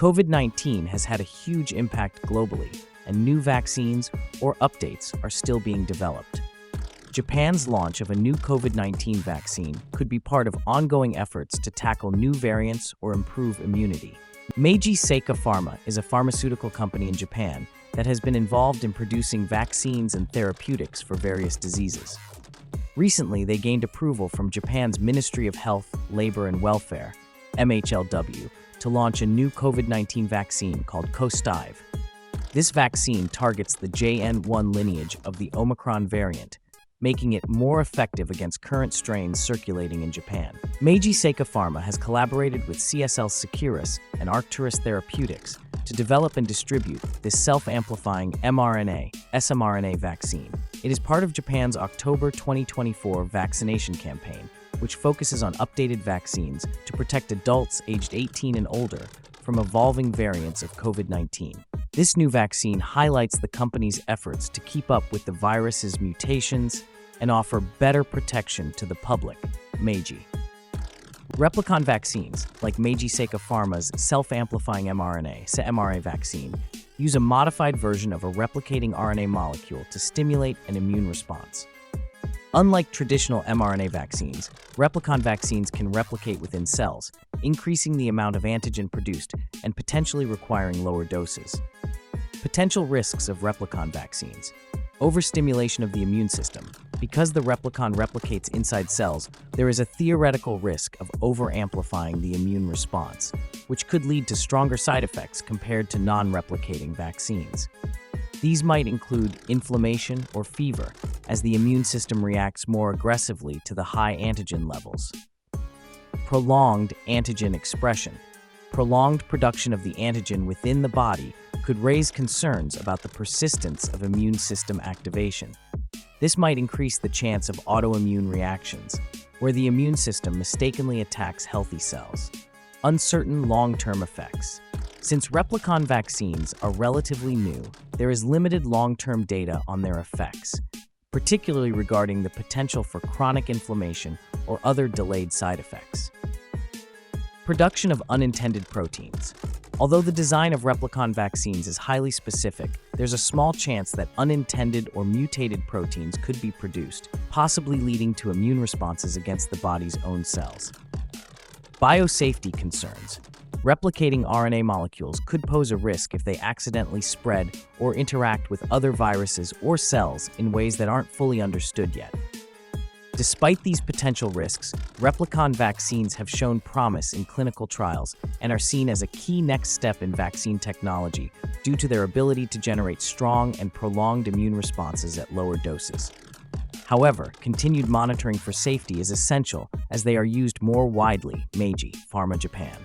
COVID-19 has had a huge impact globally, and new vaccines or updates are still being developed. Japan's launch of a new COVID-19 vaccine could be part of ongoing efforts to tackle new variants or improve immunity. Meiji Seika Pharma is a pharmaceutical company in Japan that has been involved in producing vaccines and therapeutics for various diseases. Recently, they gained approval from Japan's Ministry of Health, Labor and Welfare, MHLW, to launch a new COVID-19 vaccine called KOSTAIVE. This vaccine targets the JN.1 lineage of the Omicron variant, making it more effective against current strains circulating in Japan. Meiji Seika Pharma has collaborated with CSL Seqirus and Arcturus Therapeutics to develop and distribute this self-amplifying mRNA/smRNA vaccine. It is part of Japan's October 2024 vaccination campaign, which focuses on updated vaccines to protect adults aged 18 and older from evolving variants of COVID-19. This new vaccine highlights the company's efforts to keep up with the virus's mutations and offer better protection to the public. Meiji. Replicon vaccines, like Meiji Seika Pharma's self-amplifying mRNA vaccine, use a modified version of a replicating RNA molecule to stimulate an immune response. Unlike traditional mRNA vaccines, Replicon vaccines can replicate within cells, increasing the amount of antigen produced and potentially requiring lower doses. Potential risks of Replicon vaccines. Overstimulation of the immune system. Because the Replicon replicates inside cells, there is a theoretical risk of over-amplifying the immune response, which could lead to stronger side effects compared to non-replicating vaccines. These might include inflammation or fever, as the immune system reacts more aggressively to the high antigen levels. Prolonged antigen expression. Prolonged production of the antigen within the body could raise concerns about the persistence of immune system activation. This might increase the chance of autoimmune reactions, where the immune system mistakenly attacks healthy cells. Uncertain long-term effects. Since Replicon vaccines are relatively new, there is limited long-term data on their effects, particularly regarding the potential for chronic inflammation or other delayed side effects. Production of unintended proteins. Although the design of Replicon vaccines is highly specific, there's a small chance that unintended or mutated proteins could be produced, possibly leading to immune responses against the body's own cells. Biosafety concerns. Replicating RNA molecules could pose a risk if they accidentally spread or interact with other viruses or cells in ways that aren't fully understood yet. Despite these potential risks, Replicon vaccines have shown promise in clinical trials and are seen as a key next step in vaccine technology due to their ability to generate strong and prolonged immune responses at lower doses. However, continued monitoring for safety is essential as they are used more widely. Meiji Pharma, Japan.